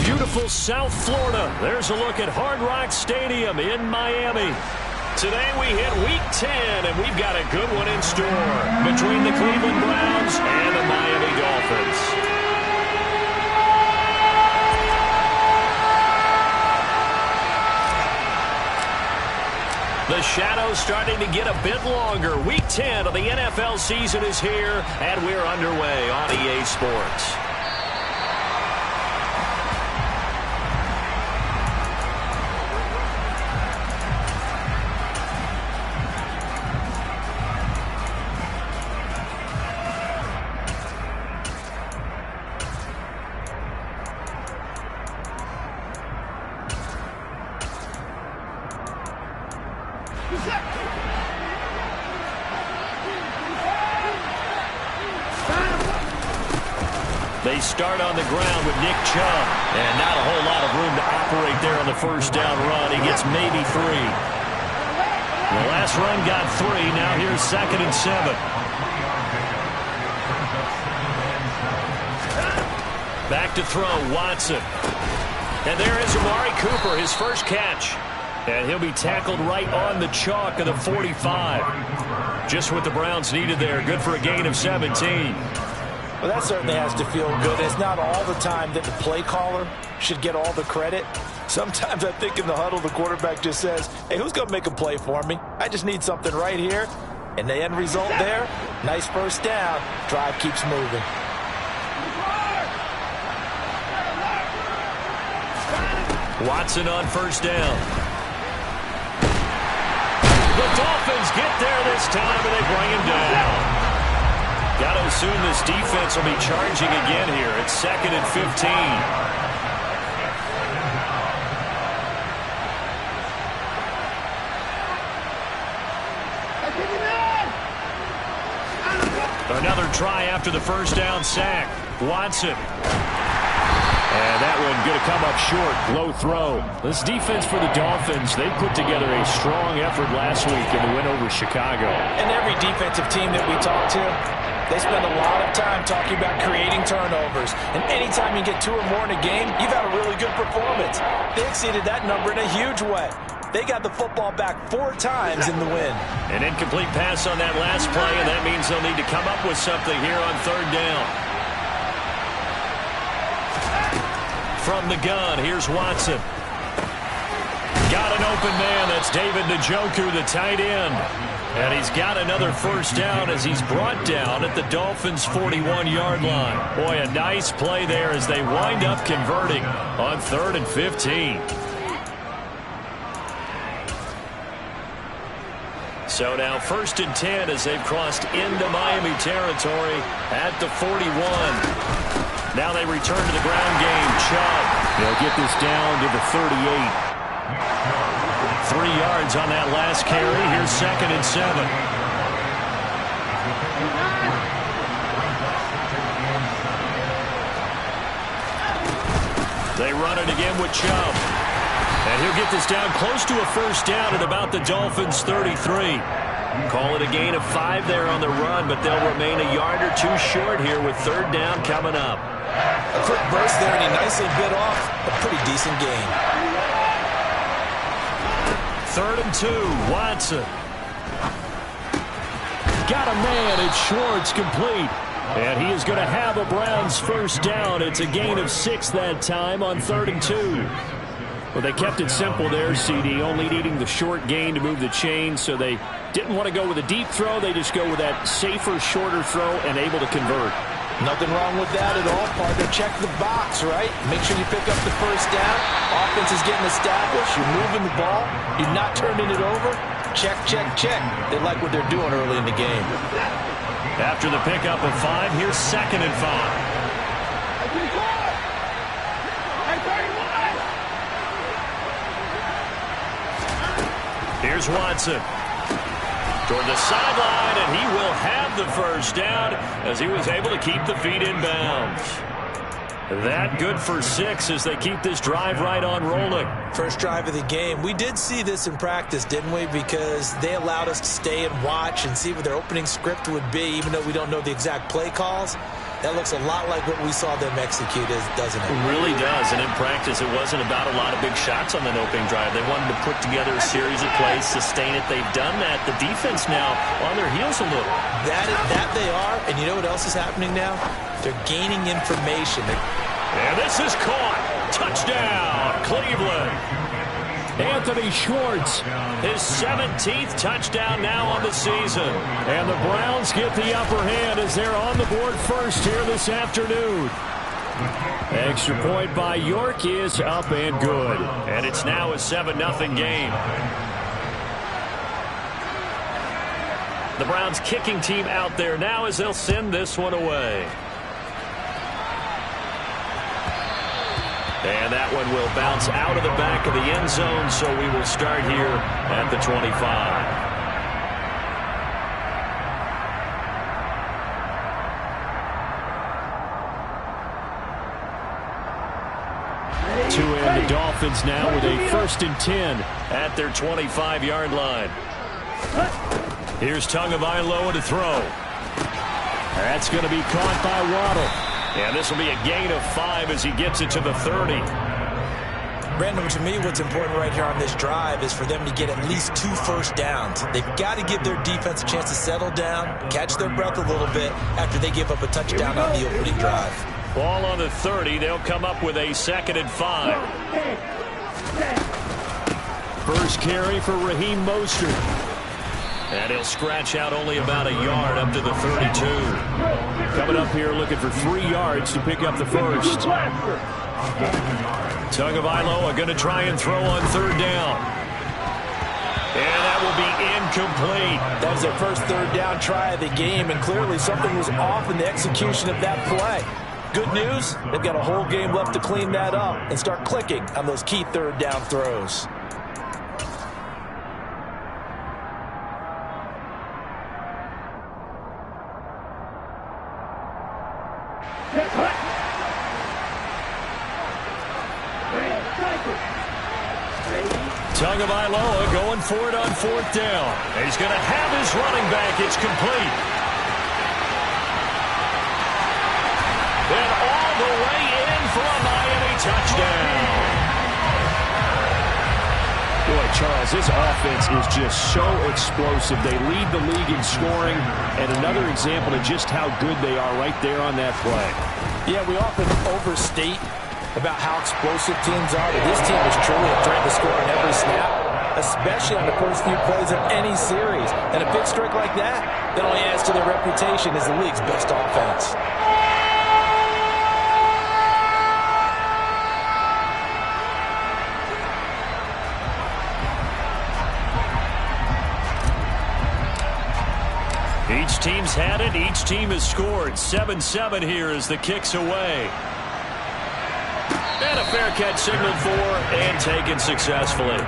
beautiful South Florida. There's a look at Hard Rock Stadium in Miami. Today we hit Week 10, and we've got a good one in store between the Cleveland Browns and the Miami Dolphins. The shadow's starting to get a bit longer. Week 10 of the NFL season is here, and we're underway on EA Sports. They start on the ground with Nick Chubb. And not a whole lot of room to operate there on the first down run. He gets maybe 3. The last run got 3. Now here's 2nd and 7. Back to throw, Watson. And there is Amari Cooper, his first catch. And he'll be tackled right on the chalk of the 45. Just what the Browns needed there. Good for a gain of 17. Well, that certainly has to feel good. It's not all the time that the play caller should get all the credit. Sometimes I think in the huddle, the quarterback just says, hey, who's going to make a play for me? I just need something right here. And the end result there, nice first down. Drive keeps moving. Watson on first down. The Dolphins get there this time, and they bring him down. Got to assume this defense will be charging again here. It's 2nd and 15. Another try after the first down sack. Watson. And that one going to come up short. Low throw. This defense for the Dolphins, they put together a strong effort last week in the win over Chicago. And every defensive team that we talk to, they spend a lot of time talking about creating turnovers. And anytime you get 2 or more in a game, you've had a really good performance. They exceeded that number in a huge way. They got the football back 4 times in the win. An incomplete pass on that last play, and that means they'll need to come up with something here on 3rd down. From the gun, here's Watson. Got an open man. That's David Njoku, the tight end. And he's got another first down as he's brought down at the Dolphins' 41-yard line. Boy, a nice play there as they wind up converting on 3rd and 15. So now 1st and 10 as they've crossed into Miami territory at the 41. Now they return to the ground game. Chubb. They'll get this down to the 38. 3 yards on that last carry. Here's 2nd and 7. They run it again with Chubb. And he'll get this down close to a first down at about the Dolphins' 33. Call it a gain of 5 there on the run, but they'll remain a yard or 2 short here with 3rd down coming up. A quick burst there, and he nicely bit off a pretty decent gain. 3rd and 2, Watson. Got a man, it's Schwartz, complete. And he is going to have a Browns first down. It's a gain of 6 that time on 3rd and 2. Well, they kept it simple there, CD, only needing the short gain to move the chain, so they didn't want to go with a deep throw. They just go with that safer, shorter throw and able to convert. Nothing wrong with that at all, partner. Check the box, right? Make sure you pick up the first down. Offense is getting established. You're moving the ball. You're not turning it over. Check, check, check. They like what they're doing early in the game. After the pickup of 5, here's 2nd and 5. Here's Watson. Toward the sideline, and he will have the first down as he was able to keep the feet in bounds. That good for 6 as they keep this drive right on rolling. First drive of the game. We did see this in practice, didn't we? Because they allowed us to stay and watch and see what their opening script would be, even though we don't know the exact play calls. That looks a lot like what we saw them execute, doesn't it? It really does, and in practice it wasn't about a lot of big shots on that opening drive. They wanted to put together a series of plays, sustain it. They've done that. The defense now on their heels a little. That they are, and you know what else is happening now? They're gaining information. And this is caught. Touchdown, Cleveland. Anthony Schwartz, his 17th touchdown now on the season. And the Browns get the upper hand as they're on the board first here this afternoon. Extra point by York is up and good. And it's now a 7-0 game. The Browns kicking team out there now as they'll send this one away. And that one will bounce out of the back of the end zone, so we will start here at the 25. To end the Dolphins now with a 1st and 10 at their 25-yard line. Here's Tagovailoa to throw. That's going to be caught by Waddle. And this will be a gain of 5 as he gets it to the 30. Brandon, to me, what's important right here on this drive is for them to get at least 2 first downs. They've got to give their defense a chance to settle down, catch their breath a little bit after they give up a touchdown on the opening drive. Ball on the 30. They'll come up with a 2nd and 5. First carry for Raheem Mostert. And he'll scratch out only about a yard up to the 32. Coming up here looking for 3 yards to pick up the first. Tagovailoa going to try and throw on 3rd down. And that will be incomplete. That was their first 3rd down try of the game, and clearly something was off in the execution of that play. Good news, they've got a whole game left to clean that up and start clicking on those key 3rd down throws. Tagovailoa going for it on 4th down. And he's going to have his running back. It's complete. And all the way in for a Miami touchdown. Boy, Charles, this offense is just so explosive. They lead the league in scoring, and another example of just how good they are right there on that play. Yeah, we often overstate about how explosive teams are, but this team is truly a threat to score on every snap, especially on the first few plays of any series. And a big streak like that only adds to their reputation as the league's best offense. Each team's had it. Each team has scored. 7-7 here as the kick's away. And a fair catch signaled for and taken successfully.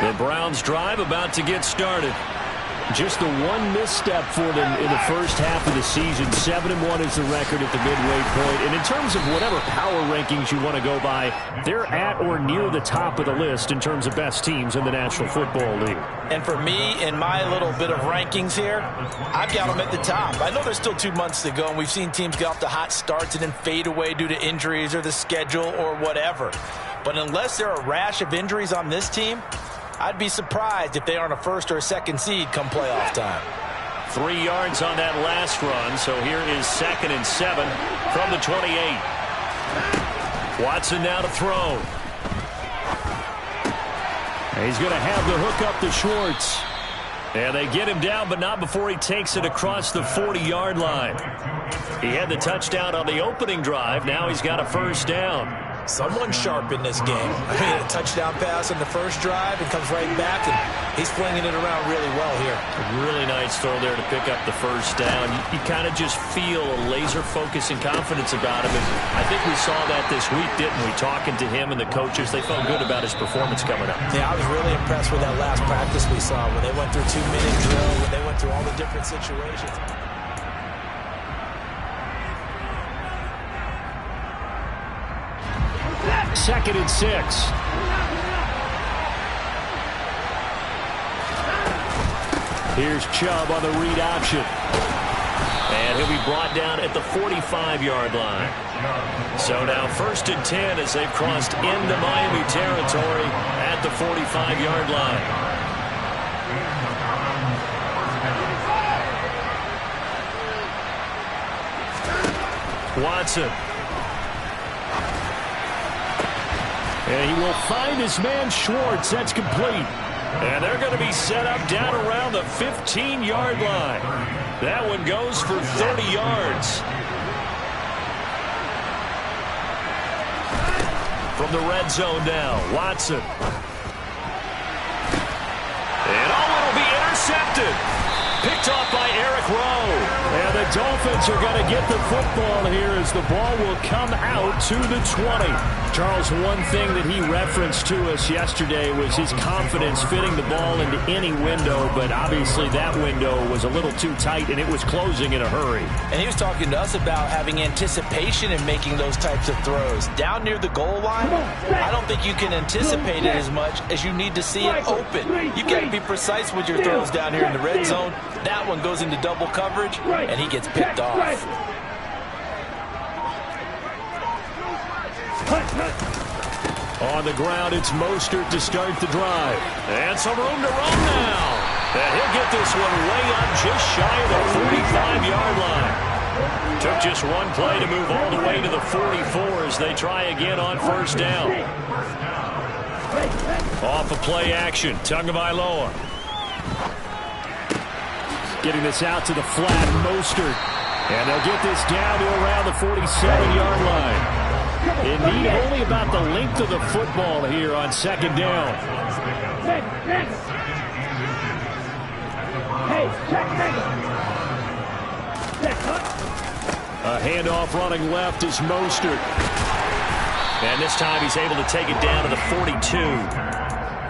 The Browns drive about to get started. Just the one misstep for them in the first half of the season. 7-1 is the record at the midway point. And in terms of whatever power rankings you want to go by, they're at or near the top of the list in terms of best teams in the National Football League. And for me, in my little bit of rankings here, I've got them at the top. I know there's still 2 months to go, and we've seen teams get off to hot starts and then fade away due to injuries or the schedule or whatever. But unless there are a rash of injuries on this team, I'd be surprised if they aren't a 1st or a 2nd seed come playoff time. 3 yards on that last run, so here is 2nd and 7 from the 28. Watson now to throw. He's going to have the hook up to Schwartz. And they get him down, but not before he takes it across the 40-yard line. He had the touchdown on the opening drive. Now he's got a 1st down. Someone sharp in this game. I mean, a touchdown pass on the first drive and comes right back, and he's flinging it around really well here. A really nice throw there to pick up the first down. You kind of just feel a laser focus and confidence about him. And I think we saw that this week, didn't we? Talking to him and the coaches, they felt good about his performance coming up. Yeah, I was really impressed with that last practice we saw when they went through 2-minute drill, when they went through all the different situations. Second and 6. Here's Chubb on the read option. And he'll be brought down at the 45-yard line. So now 1st and 10 as they've crossed into Miami territory at the 45-yard line. Watson. And he will find his man Schwartz. That's complete. And they're going to be set up down around the 15-yard line. That one goes for 30 yards. From the red zone now, Watson. And it'll be intercepted. Picked off by Eric Rowe. And the Dolphins are going to get the football here as the ball will come out to the 20. Charles, one thing that he referenced to us yesterday was his confidence fitting the ball into any window, but obviously that window was a little too tight and it was closing in a hurry. And he was talking to us about having anticipation in making those types of throws. Down near the goal line, I don't think you can anticipate it as much as you need to see it open. You got to be precise with your throws down here in the red zone. That one goes into double coverage, and he gets picked off. On the ground, it's Mostert to start the drive. And some room to run now. And he'll get this one way up just shy of the 45-yard line. Took just one play to move all the way to the 44 as they try again on 1st down. Off of play action, Tagovailoa. Getting this out to the flat, Mostert. And they'll get this down to around the 47-yard line. In need of only about the length of the football here on 2nd down. A handoff running left is Mostert. And this time he's able to take it down to the 42.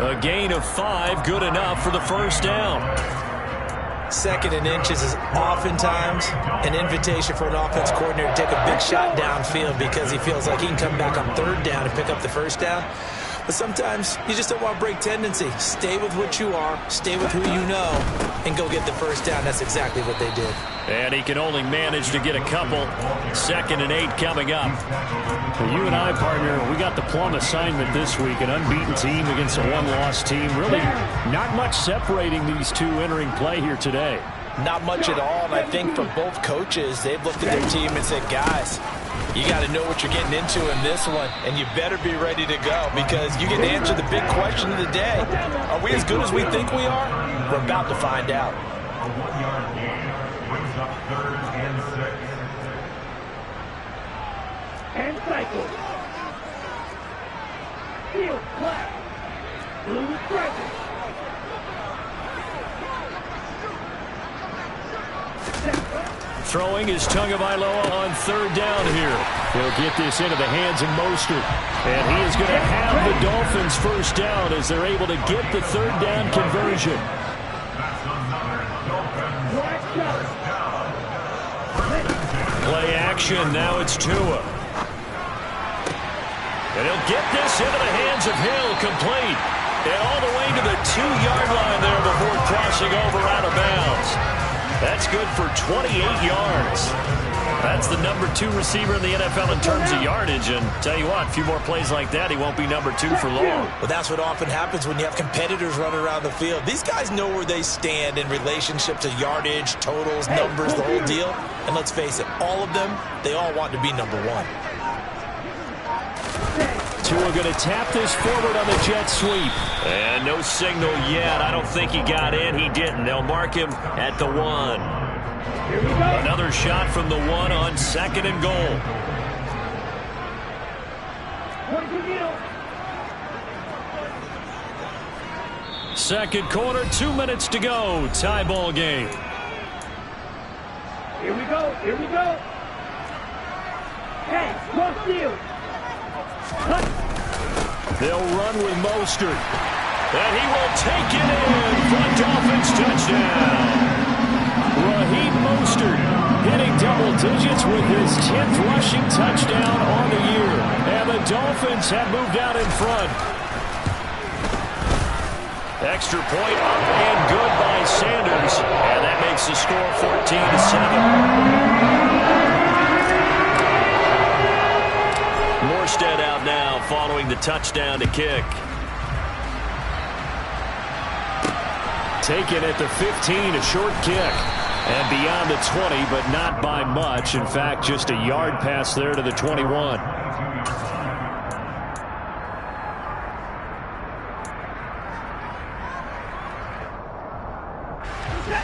A gain of 5, good enough for the 1st down. 2nd and inches is oftentimes an invitation for an offense coordinator to take a big shot downfield because he feels like he can come back on 3rd down and pick up the 1st down. But sometimes you just don't want to break tendency. Stay with what you are, stay with who you know, and go get the 1st down. That's exactly what they did. And he can only manage to get a couple. 2nd and 8 coming up. For you and I, partner, we got the plum assignment this week. An unbeaten team against a one-loss team. Really not much separating these two entering play here today. Not much at all, and I think for both coaches, they've looked at their team and said, guys, you got to know what you're getting into in this one, and you better be ready to go because you get to answer the big question of the day. Are we as good as we think we are? We're about to find out. And cycle. Field flat. Blue striker. Throwing is Tagovailoa on 3rd down here. He'll get this into the hands of Mostert. And he is going to have the Dolphins 1st down as they're able to get the 3rd down conversion. Play action, now it's Tua. And he'll get this into the hands of Hill, complete. And all the way to the 2-yard line there before crossing over out of bounds. That's good for 28 yards. That's the number 2 receiver in the NFL in terms of yardage. And tell you what, a few more plays like that, he won't be number 2 for long. Well, that's what often happens when you have competitors running around the field. These guys know where they stand in relationship to yardage, totals, numbers, the whole deal. And let's face it, all of them, they all want to be number 1. Tua going to tap this forward on the jet sweep. And no signal yet. I don't think he got in. He didn't. They'll mark him at the 1. Another shot from the 1 on 2nd and goal. Second quarter, 2 minutes to go. Tie ball game. Here we go. Here we go. Hey, cross field. They'll run with Mostert. And he will take it in for a Dolphins touchdown. Raheem Mostert hitting double digits with his 10th rushing touchdown on the year. And the Dolphins have moved out in front. Extra point up and good by Sanders. And that makes the score 14-7. Morstead out now following the touchdown to kick. Taken at the 15, a short kick. And beyond the 20, but not by much. In fact, just a yard pass there to the 21.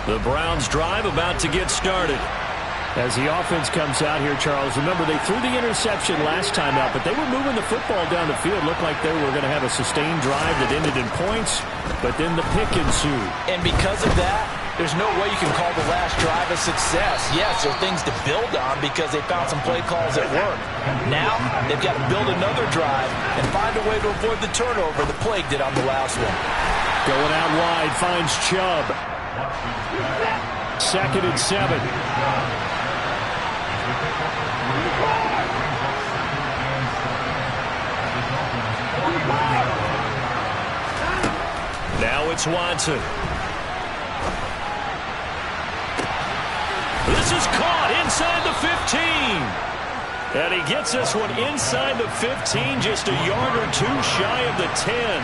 The Browns drive about to get started. As the offense comes out here, Charles, remember they threw the interception last time out, but they were moving the football down the field. Looked like they were going to have a sustained drive that ended in points, but then the pick ensued. And because of that, there's no way you can call the last drive a success. Yes, there are things to build on because they found some play calls that work. Now, they've got to build another drive and find a way to avoid the turnover the plague did on the last one. Going out wide, finds Chubb. 2nd and 7. Now it's Watson. This is caught inside the 15. And he gets this one inside the 15, just a yard or two shy of the 10.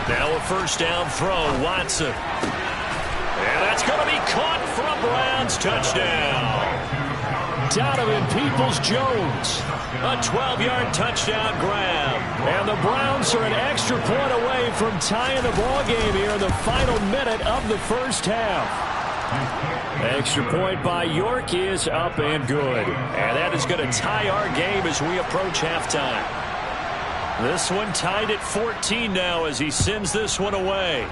Now a first down throw, Watson. And that's going to be caught for a Browns touchdown. Donovan Peoples-Jones, a 12-yard touchdown grab. And the Browns are an extra point away from tying the ball game here in the final minute of the first half. Extra point by York is up and good. And that is going to tie our game as we approach halftime. This one tied at 14 now as he sends this one away.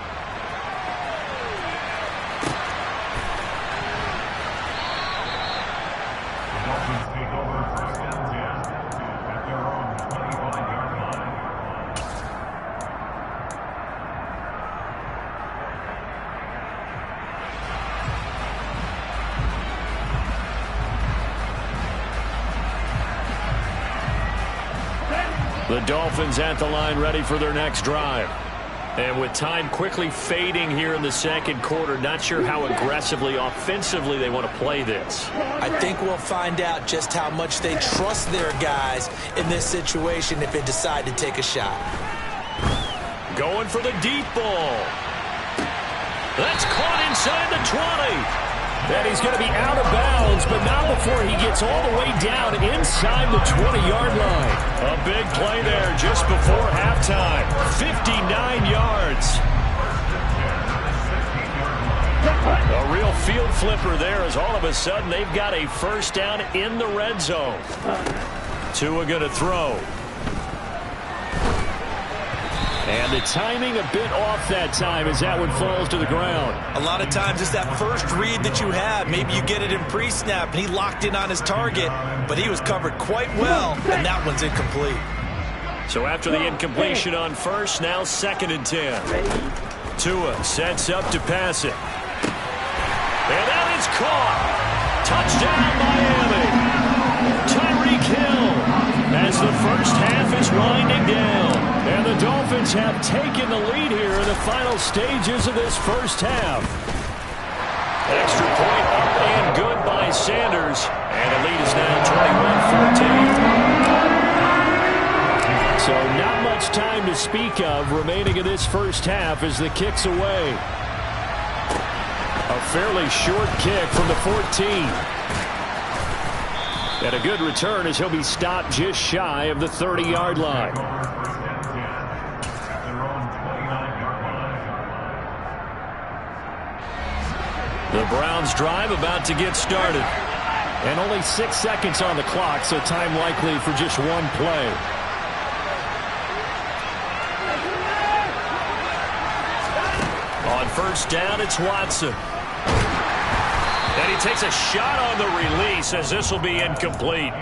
The Dolphins at the line ready for their next drive. And with time quickly fading here in the second quarter, not sure how aggressively, offensively they want to play this. I think we'll find out just how much they trust their guys in this situation if they decide to take a shot. Going for the deep ball. That's caught inside the 20. And he's going to be out of bounds, but not before he gets all the way down inside the 20-yard line. A big play there just before halftime. 59 yards. A real field flipper there as all of a sudden they've got a first down in the red zone. Tua going to throw. And the timing a bit off that time as that one falls to the ground. A lot of times it's that first read that you have. Maybe you get it in pre-snap, and he locked in on his target, but he was covered quite well, and that one's incomplete. So after the incompletion on first, now 2nd and 10. Tua sets up to pass it. And that is caught. Touchdown, Miami. Tyreek Hill as the first half is winding down. And the Dolphins have taken the lead here in the final stages of this first half. Extra point up and good by Sanders. And the lead is now 21-14. So not much time to speak of remaining in this first half as the kick's away. A fairly short kick from the 14. And a good return as he'll be stopped just shy of the 30-yard line. The Browns drive about to get started. And only 6 seconds on the clock, so time likely for just one play. On first down, it's Watson. And he takes a shot on the release as this will be incomplete.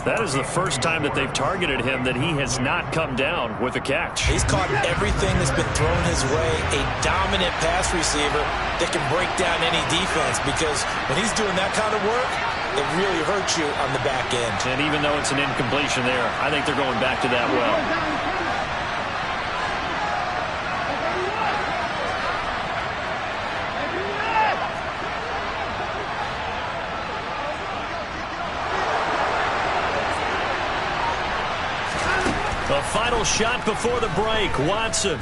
That is the first time that they've targeted him that he has not come down with a catch. He's caught everything that's been thrown his way. A dominant pass receiver that can break down any defense, because when he's doing that kind of work, it really hurts you on the back end. And even though it's an incompletion there, I think they're going back to that well. The final shot before the break, Watson.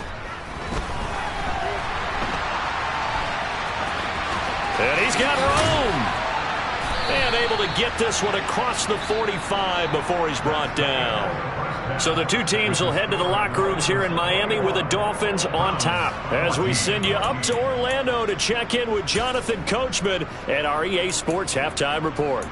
And he's got room. And able to get this one across the 45 before he's brought down. So the two teams will head to the locker rooms here in Miami with the Dolphins on top. As we send you up to Orlando to check in with Jonathan Coachman at our EA Sports Halftime Report.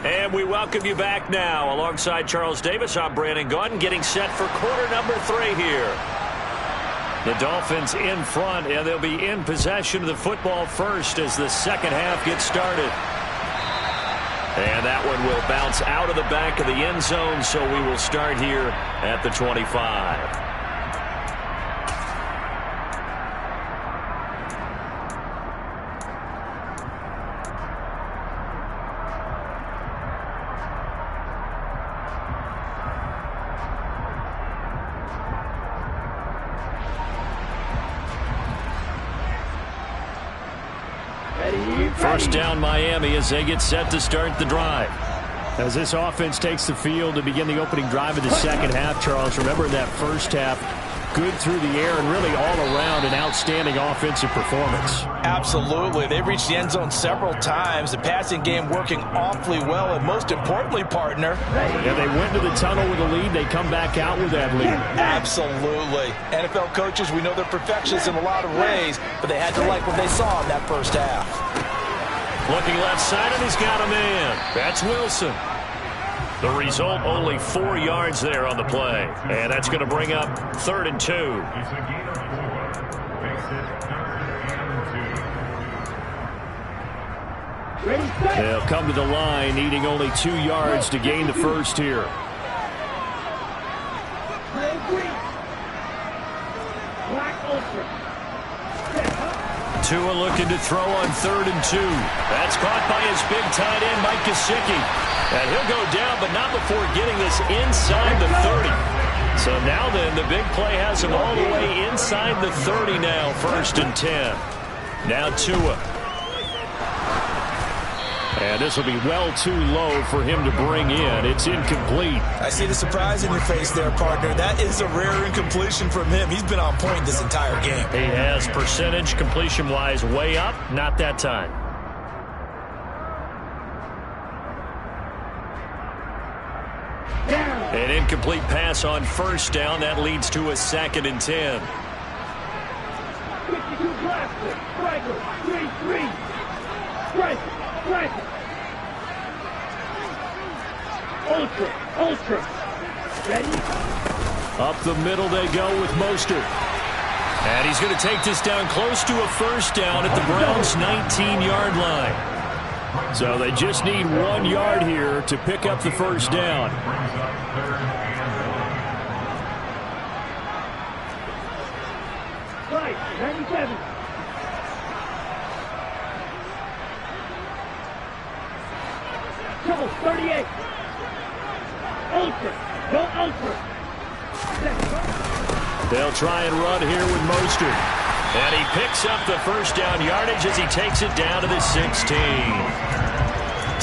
And we welcome you back now. Alongside Charles Davis, I'm Brandon Gaudin, getting set for quarter number 3 here. The Dolphins in front, and they'll be in possession of the football first as the second half gets started. And that one will bounce out of the back of the end zone, so we will start here at the 25. First down Miami as they get set to start the drive. As this offense takes the field to begin the opening drive of the second half, Charles, remember that first half, good through the air and really all around an outstanding offensive performance. Absolutely. They reached the end zone several times. The passing game working awfully well, and most importantly, partner. Yeah, they went to the tunnel with a lead. They come back out with that lead. Absolutely. NFL coaches, we know they're perfectionists in a lot of ways, but they had to like what they saw in that first half. Looking left side, and he's got a man. That's Wilson. The result, only 4 yards there on the play. And that's going to bring up 3rd and 2. They'll come to the line, needing only 2 yards to gain the first here. Tua looking to throw on 3rd and 2. That's caught by his big tight end, Mike Gesicki. And he'll go down, but not before getting this inside the 30. So now then, the big play has him all the way inside the 30 now, 1st and 10. Now Tua. And this will be well too low for him to bring in. It's incomplete. I see the surprise in your face there, partner. That is a rare incompletion from him. He's been on point this entire game. He has percentage completion-wise way up. Not that time. An incomplete pass on 1st down. That leads to a 2nd and 10. 52 blaster, striker, 3-3. Striker, striker. Ultra. Ready? Up the middle they go with Mostert. And he's going to take this down close to a 1st down at the Browns' 19-yard line. So they just need 1 yard here to pick up the 1st down. Right, 97. Trouble, 38. Ultra. Go ultra. They'll try and run here with Mostert. And he picks up the 1st down yardage as he takes it down to the 16.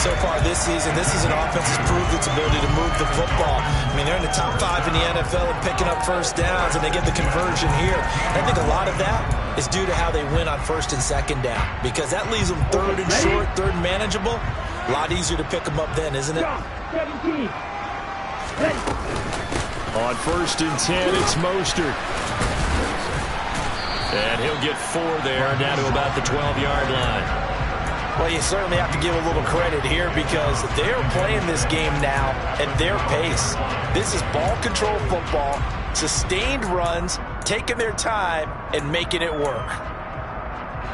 So far this season, this is an offense that's proved its ability to move the football. I mean, they're in the top 5 in the NFL and picking up 1st downs, and they get the conversion here. And I think a lot of that is due to how they win on 1st and 2nd down, because that leaves them 3rd and short, 3rd and manageable. A lot easier to pick them up then, isn't it? 17. On 1st and 10, it's Mostert. And he'll get 4 there, down to about the 12-yard line. Well, you certainly have to give a little credit here because they're playing this game now at their pace. This is ball control football, sustained runs, taking their time, and making it work.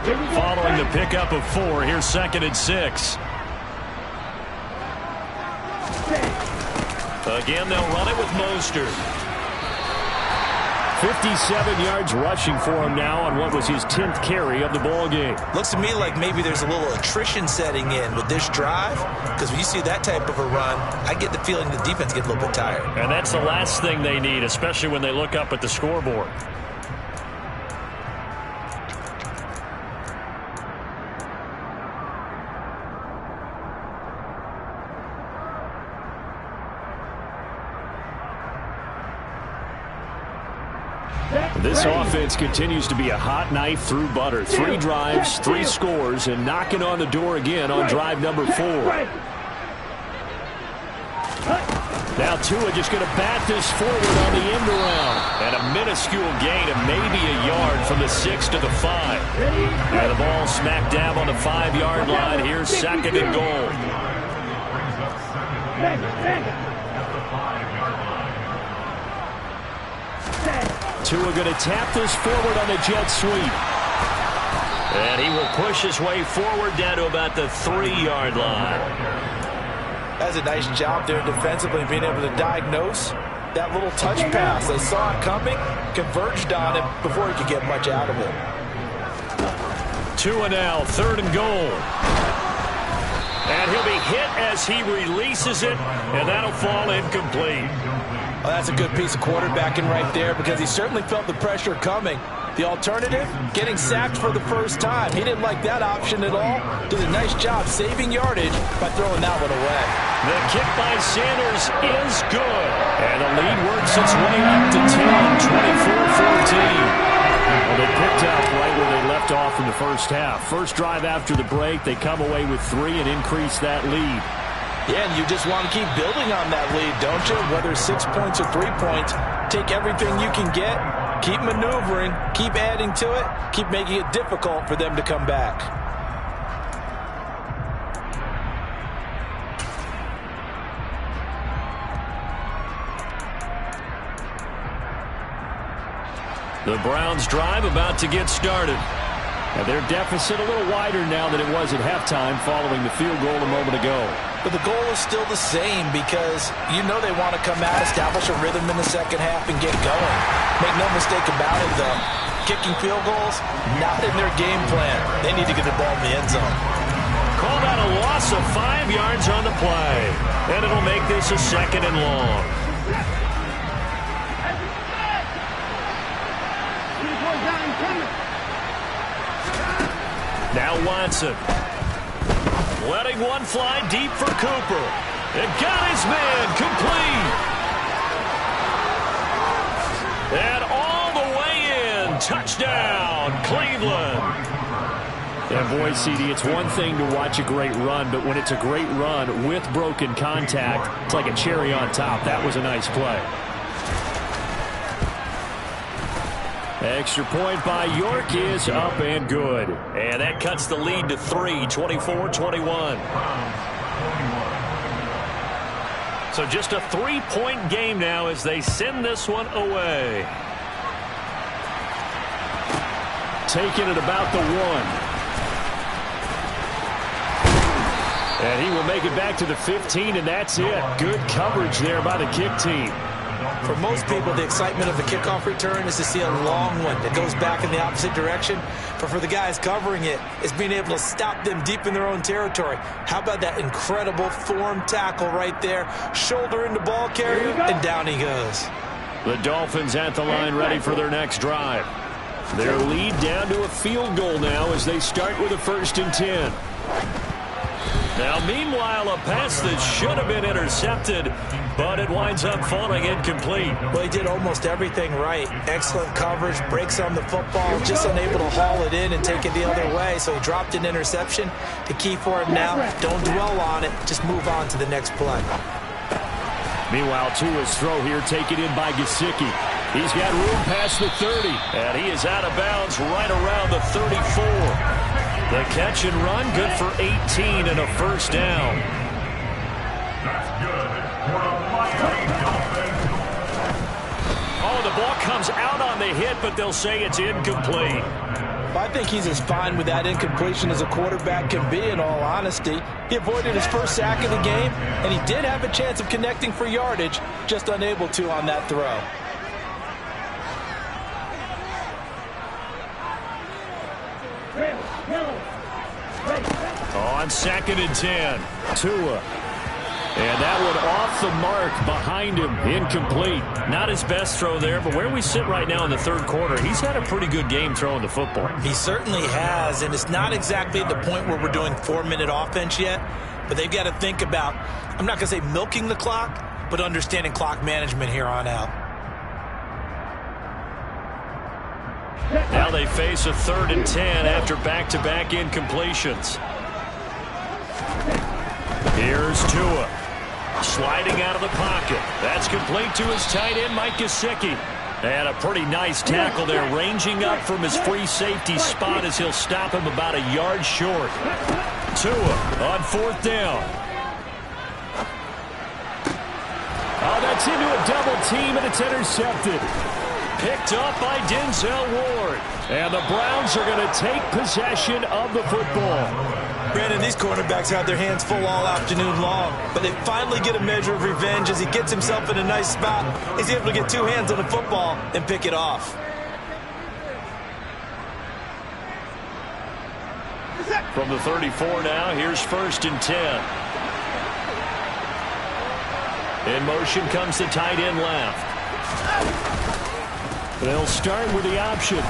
Following the pickup of 4, here's 2nd and 6. Again, they'll run it with Mostert. 57 yards rushing for him now on what was his 10th carry of the ball game. Looks to me like maybe there's a little attrition setting in with this drive, because when you see that type of a run, I get the feeling the defense gets a little bit tired. And that's the last thing they need, especially when they look up at the scoreboard. This offense continues to be a hot knife through butter. 3 drives, 3 scores, and knocking on the door again on drive number 4. Now Tua just going to bat this forward on the end around. And a minuscule gain of maybe a yard from the 6 to the 5. And the ball smack dab on the 5-yard line. Here's 2nd and goal. Tua going to tap this forward on the jet sweep. And he will push his way forward down to about the 3-yard line. That's a nice job there defensively, being able to diagnose that little touch pass. They saw it coming, converged on it before he could get much out of it. Tua now, 3rd and goal. And he'll be hit as he releases it, and that'll fall incomplete. Well, that's a good piece of quarterbacking right there because he certainly felt the pressure coming. The alternative, getting sacked for the first time. He didn't like that option at all. Did a nice job saving yardage by throwing that one away. The kick by Sanders is good. And the lead works its way up to 10, 24-14. Well, they picked up right where they left off in the first half. First drive after the break, they come away with 3 and increase that lead. Yeah, and you just want to keep building on that lead, don't you? Whether 6 points or 3 points, take everything you can get, keep maneuvering, keep adding to it, keep making it difficult for them to come back. The Browns drive about to get started. And their deficit a little wider now than it was at halftime following the field goal a moment ago. But the goal is still the same because you know they want to come out, establish a rhythm in the second half, and get going. Make no mistake about it, though. Kicking field goals, not in their game plan. They need to get the ball in the end zone. Called out a loss of 5 yards on the play. And it'll make this a 2nd and long. Now Watson. Letting one fly deep for Cooper. And got his man complete. And all the way in. Touchdown, Cleveland. And boy, CD, it's one thing to watch a great run, but when it's a great run with broken contact, it's like a cherry on top. That was a nice play. Extra point by York is up and good. And that cuts the lead to 3, 24-21. So just a 3-point game now as they send this one away. Taking it about the 1. And he will make it back to the 15, and that's it. Good coverage there by the kick team. For most people, the excitement of the kickoff return is to see a long one that goes back in the opposite direction. But for the guys covering it, it's being able to stop them deep in their own territory. How about that incredible form tackle right there? Shoulder into ball carrier, and down he goes. The Dolphins at the line ready for their next drive. Their lead down to a field goal now as they start with a 1st and 10. Now, meanwhile, a pass that should have been intercepted, but it winds up falling incomplete. Well, he did almost everything right. Excellent coverage, breaks on the football, just unable to haul it in and take it the other way, so he dropped an interception. The key for him now, don't dwell on it, just move on to the next play. Meanwhile, Tua's throw here taken in by Gesicki. He's got room past the 30. And he is out of bounds right around the 34. The catch and run, good for 18 and a first down. Oh, the ball comes out on the hit, but they'll say it's incomplete. I think he's as fine with that incompletion as a quarterback can be, in all honesty. He avoided his first sack of the game, and he did have a chance of connecting for yardage, just unable to on that throw. On 2nd and 10, Tua. And that one off the mark behind him, incomplete. Not his best throw there, but where we sit right now in the third quarter, he's had a pretty good game throwing the football. He certainly has, and it's not exactly at the point where we're doing 4-minute offense yet, but they've got to think about, I'm not going to say milking the clock, but understanding clock management here on out. Now they face a 3rd and 10 after back-to-back incompletions. Here's Tua. Sliding out of the pocket. That's complete to his tight end, Mike Gesicki. And a pretty nice tackle there, ranging up from his free safety spot as he'll stop him about a yard short. Tua on 4th down. Oh, that's into a double team, and it's intercepted. Picked up by Denzel Ward. And the Browns are going to take possession of the football. Brandon, these cornerbacks have their hands full all afternoon long, but they finally get a measure of revenge as he gets himself in a nice spot. He's able to get 2 hands on the football and pick it off. From the 34 now, here's 1st and 10. In motion comes the tight end left. They'll start with the option.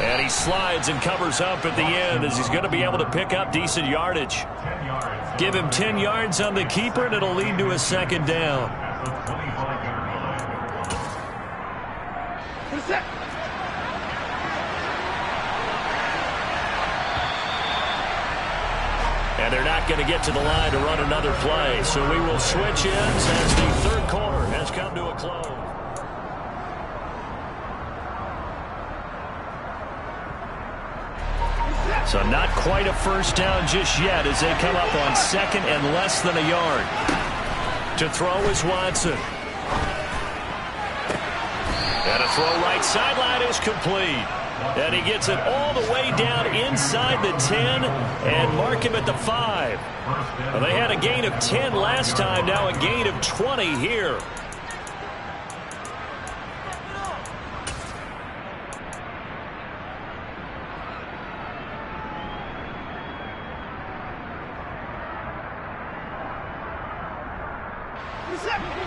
And he slides and covers up at the end as he's going to be able to pick up decent yardage. Give him 10 yards on the keeper, and it'll lead to a 2nd down. And they're not going to get to the line to run another play, so we will switch ends as the 3rd quarter has come to a close. So not quite a first down just yet as they come up on 2nd and less than a yard. To throw is Watson. And a throw right sideline is complete. And he gets it all the way down inside the 10 and mark him at the 5. Well, they had a gain of 10 last time, now a gain of 20 here.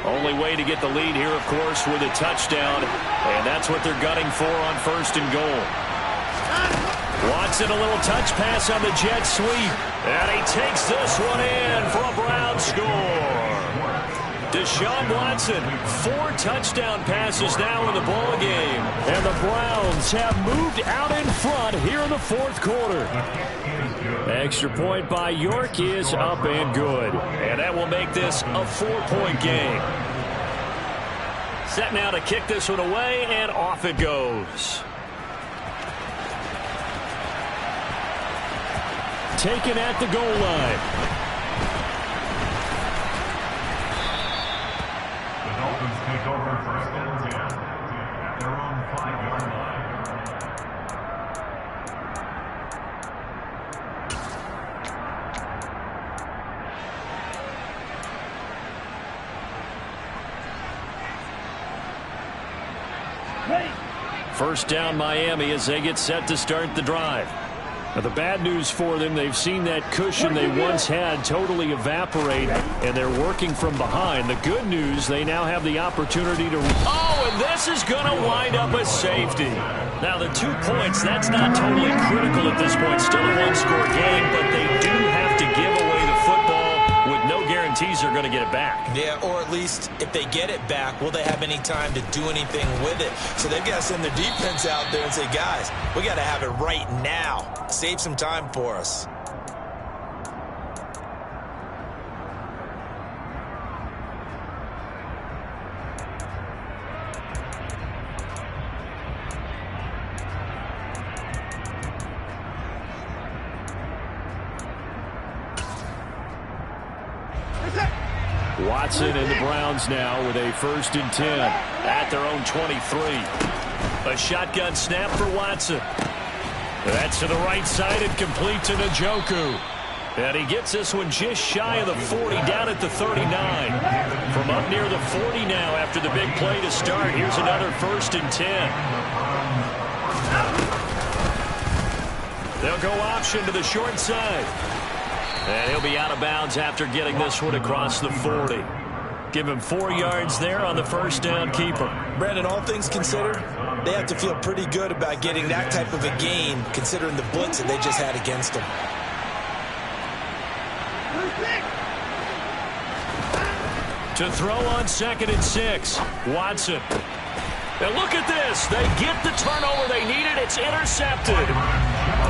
Only way to get the lead here, of course, with a touchdown. And that's what they're gunning for on 1st and goal. Watson, a little touch pass on the jet sweep. And he takes this one in for a Brown score. Deshaun Watson, 4 touchdown passes now in the ball game. And the Browns have moved out in front here in the 4th quarter. Extra point by York is up and good. And that will make this a 4-point game. Set now to kick this one away, and off it goes. Taken at the goal line. The Dolphins take over 1st and 10 at their own 5-yard line. First down Miami as they get set to start the drive. Now, the bad news for them, they've seen that cushion they once had totally evaporate, and they're working from behind. The good news, they now have the opportunity to... Oh, and this is going to wind up a safety. Now, the 2 points, that's not totally critical at this point. Still a 1-score game, but they do have to give away the football with no guarantees they're going to get it back. Yeah, or at least if they get it back, will they have any time to do anything with it? So they've got to send their defense out there and say, guys, we got to have it right now. Save some time for us. Watson and the Browns now with a 1st and 10 at their own 23. A shotgun snap for Watson. That's to the right side and complete to Njoku. And he gets this one just shy of the 40, down at the 39. From up near the 40 now after the big play to start. Here's another 1st and 10. They'll go option to the short side. And he'll be out of bounds after getting this one across the 40. Give him 4 yards there on the 1st down keeper. Brandon, all things considered, they have to feel pretty good about getting that type of a gain considering the blitz that they just had against them. To throw on 2nd and 6. Watson. And look at this. They get the turnover they needed. It's intercepted.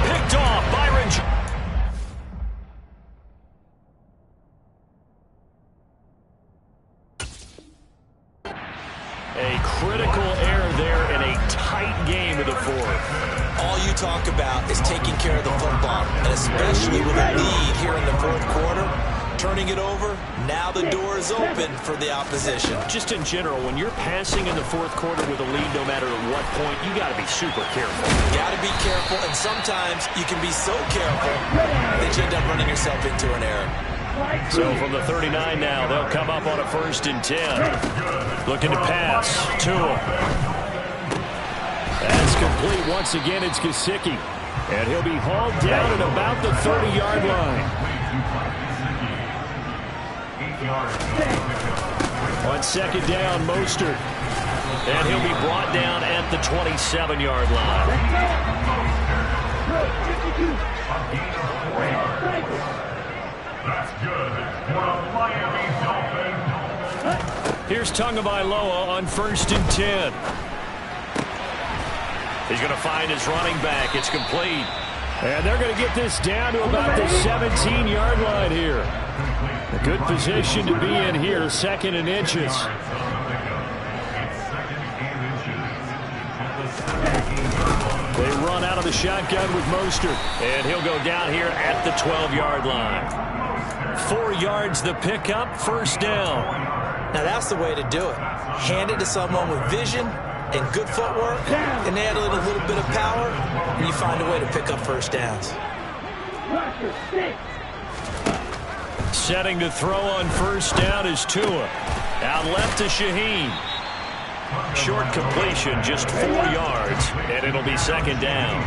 Picked off. Byron. A critical error there in a tight game of the 4th. All you talk about is taking care of the football, and especially with a lead here in the 4th quarter. Turning it over, now the door is open for the opposition. Just in general, when you're passing in the 4th quarter with a lead, no matter at what point, you got to be super careful. Got to be careful, and sometimes you can be so careful that you end up running yourself into an error. So from the 39 now, they'll come up on a 1st and 10. Looking to pass. Tua. That's complete. Once again, it's Gesicki. And he'll be hauled down at about the 30-yard line. On 2nd down, Mostert. And he'll be brought down at the 27-yard line. That's good. For the Miami Dolphins. Here's Tagovailoa on 1st and 10. He's going to find his running back. It's complete. And they're going to get this down to about the 17-yard line here. A good position to be in here, 2nd and inches. They run out of the shotgun with Mostert. And he'll go down here at the 12-yard line. 4 yards the pickup, 1st down. Now that's the way to do it. Hand it to someone with vision and good footwork, and add a little bit of power, and you find a way to pick up 1st downs. Setting to throw on 1st down is Tua. Out left to Shaheen. Short completion, just 4 yards, and it'll be 2nd down.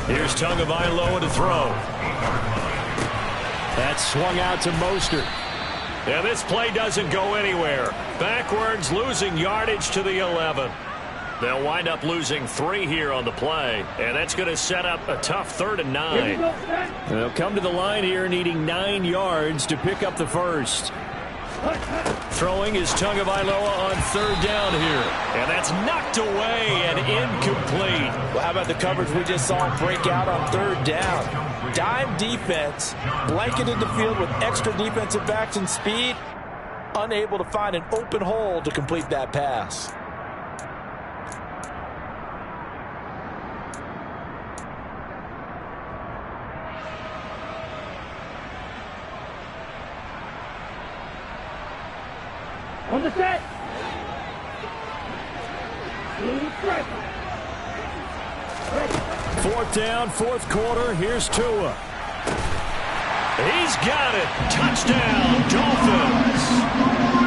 Here's Tagovailoa to throw. That's swung out to Mostert. Yeah, this play doesn't go anywhere. Backwards, losing yardage to the 11. They'll wind up losing 3 here on the play, and that's going to set up a tough 3rd and 9. They'll come to the line here needing 9 yards to pick up the 1st. Throwing is Tagovailoa on 3rd down here, and that's knocked away and incomplete. Well, how about the coverage we just saw break out on 3rd down? Dime defense, blanketed the field with extra defensive backs and speed, unable to find an open hole to complete that pass. On the set. 4th down, 4th quarter. Here's Tua. He's got it. Touchdown, Dolphins.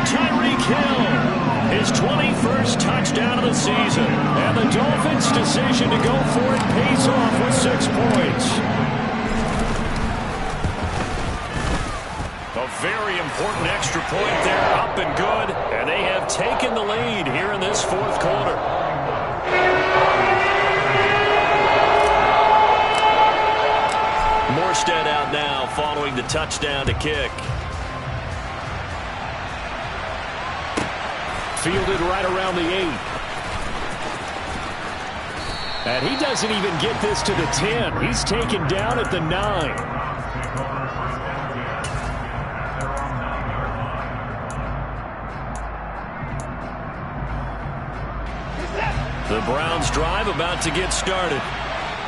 Tyreek Hill, his 21st touchdown of the season. And the Dolphins' decision to go for it pays off with 6 points. A very important extra point there, up and good. And they have taken the lead here in this 4th quarter. Morstead out now following the touchdown to kick. Fielded right around the 8. And he doesn't even get this to the 10. He's taken down at the 9. The Browns drive about to get started.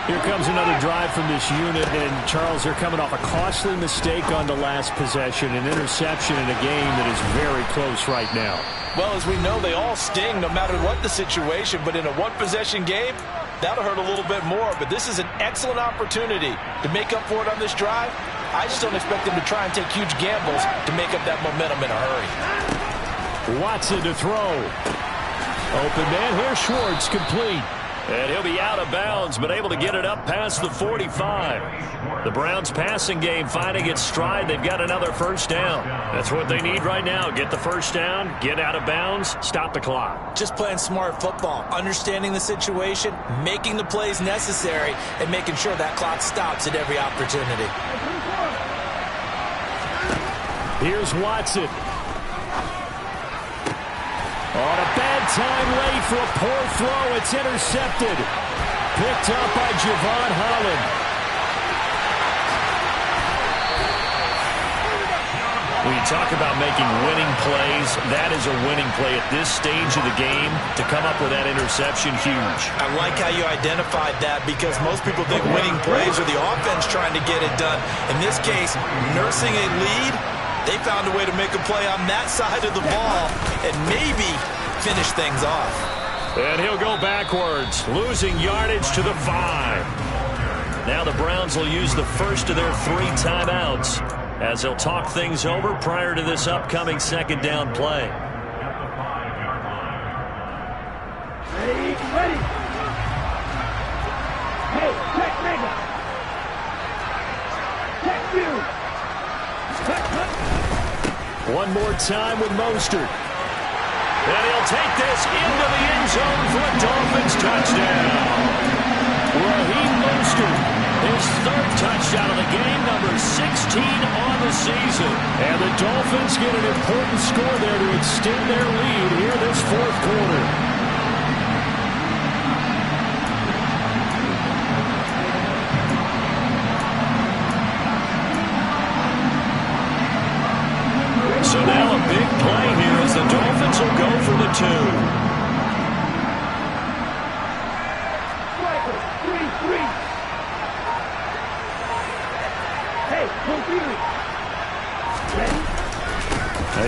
Here comes another drive from this unit, and Charles, they're coming off a costly mistake on the last possession, an interception in a game that is very close right now. Well, as we know, they all sting no matter what the situation, but in a one-possession game, that'll hurt a little bit more. But this is an excellent opportunity to make up for it on this drive. I just don't expect them to try and take huge gambles to make up that momentum in a hurry. Watson to throw. Open man here, Schwartz, complete. And he'll be out of bounds, but able to get it up past the 45. The Browns' passing game finding its stride. They've got another first down. That's what they need right now. Get the first down, get out of bounds, stop the clock. Just playing smart football, understanding the situation, making the plays necessary, and making sure that clock stops at every opportunity. Here's Watson. On a bad time late for a poor throw. It's intercepted. Picked up by Javon Holland. When you talk about making winning plays, that is a winning play at this stage of the game. To come up with that interception, huge. I like how you identified that because most people think winning plays are the offense trying to get it done. In this case, nursing a lead, they found a way to make a play on that side of the ball and maybe finish things off. And he'll go backwards, losing yardage to the 5. Now the Browns will use the first of their 3 timeouts as they'll talk things over prior to this upcoming second down play. Ready. Hey, check Mega. Check you. One more time with Mostert. And he'll take this into the end zone for a Dolphins touchdown. Raheem Mostert, his 3rd touchdown of the game, number 16 on the season. And the Dolphins get an important score there to extend their lead here this 4th quarter. So now a big play here as the Dolphins will go for the 2.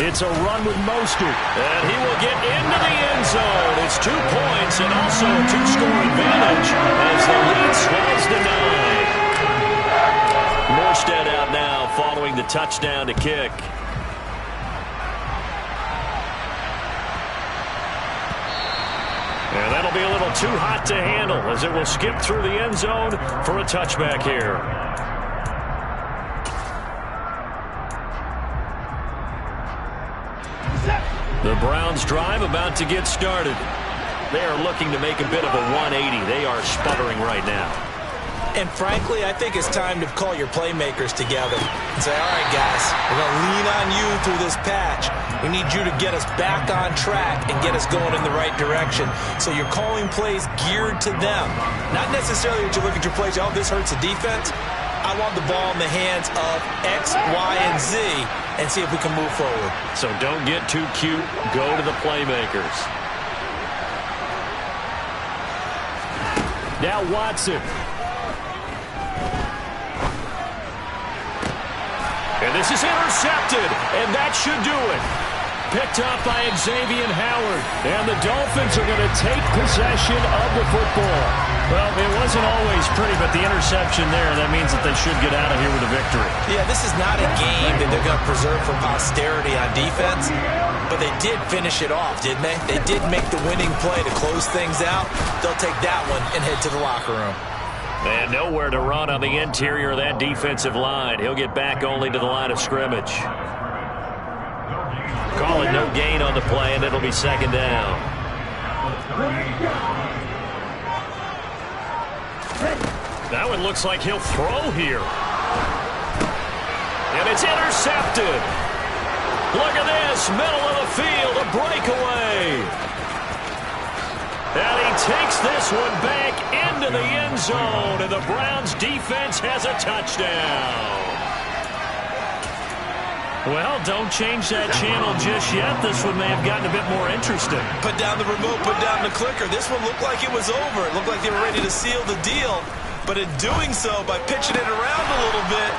It's a run with Mostert. And he will get into the end zone. It's 2 points and also a 2-score advantage as the lead swells to 9. Morstead out now following the touchdown to kick. And that'll be a little too hot to handle as it will skip through the end zone for a touchback here. The Browns drive about to get started. They are looking to make a bit of a 180. They are sputtering right now. And frankly, I think it's time to call your playmakers together and say, all right, guys, we're going to lean on you through this patch. We need you to get us back on track and get us going in the right direction. So you're calling plays geared to them. Not necessarily that you look at your plays, oh, this hurts the defense. I want the ball in the hands of X, Y, and Z and see if we can move forward. So don't get too cute. Go to the playmakers. Now Watson. And this is intercepted, and that should do it. Picked up by Xavier Howard. And the Dolphins are going to take possession of the football. Well, it wasn't always pretty, but the interception there, that means that they should get out of here with a victory. Yeah, this is not a game that they're going to preserve for posterity on defense, but they did finish it off, didn't they? They did make the winning play to close things out. They'll take that one and head to the locker room. And nowhere to run on the interior of that defensive line. He'll get back only to the line of scrimmage. Call it no gain on the play, and it'll be second down. That one looks like he'll throw here. And it's intercepted. Look at this, middle of the field, a breakaway. And he takes this one back into the end zone, and the Browns defense has a touchdown. Well, don't change that channel just yet. This one may have gotten a bit more interesting. Put down the remote, put down the clicker. This one looked like it was over. It looked like they were ready to seal the deal. But in doing so, by pitching it around a little bit,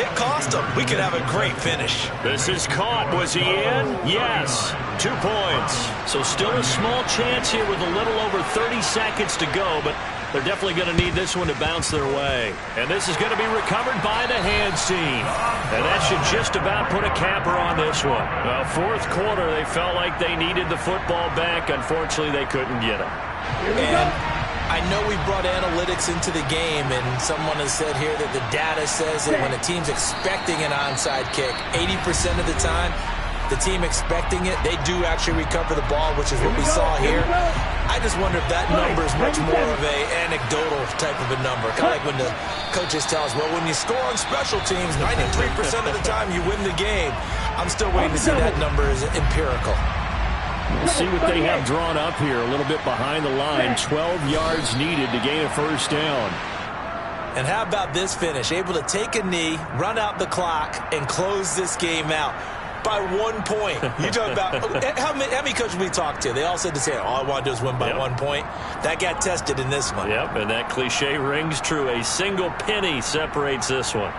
it cost him. We could have a great finish. This is caught. Was he in? Yes. 2 points. So still a small chance here with a little over 30 seconds to go, but they're definitely going to need this one to bounce their way. And this is going to be recovered by the hands team. And that should just about put a capper on this one. Well, fourth quarter, they felt like they needed the football back. Unfortunately, they couldn't get it. And I know we brought analytics into the game, and someone has said here that the data says that when a team's expecting an onside kick, 80% of the time, the team expecting it, they do actually recover the ball, which is what we saw here. I just wonder if that number is much more of a anecdotal type of a number. Kind of like when the coaches tell us, well, when you score on special teams, 93% of the time you win the game. I'm still waiting to see that number is empirical. We'll see what they have drawn up here. A little bit behind the line. 12 yards needed to gain a first down. And how about this finish? Able to take a knee, run out the clock, and close this game out by 1 point. You talk about how many coaches we talked to? They all said the same. All I want to do is win by 1 point. That got tested in this one. Yep, and that cliche rings true. A single penny separates this one.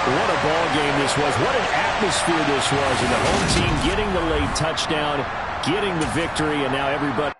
What a ball game this was. What an atmosphere this was. And the home team getting the late touchdown, getting the victory, and now everybody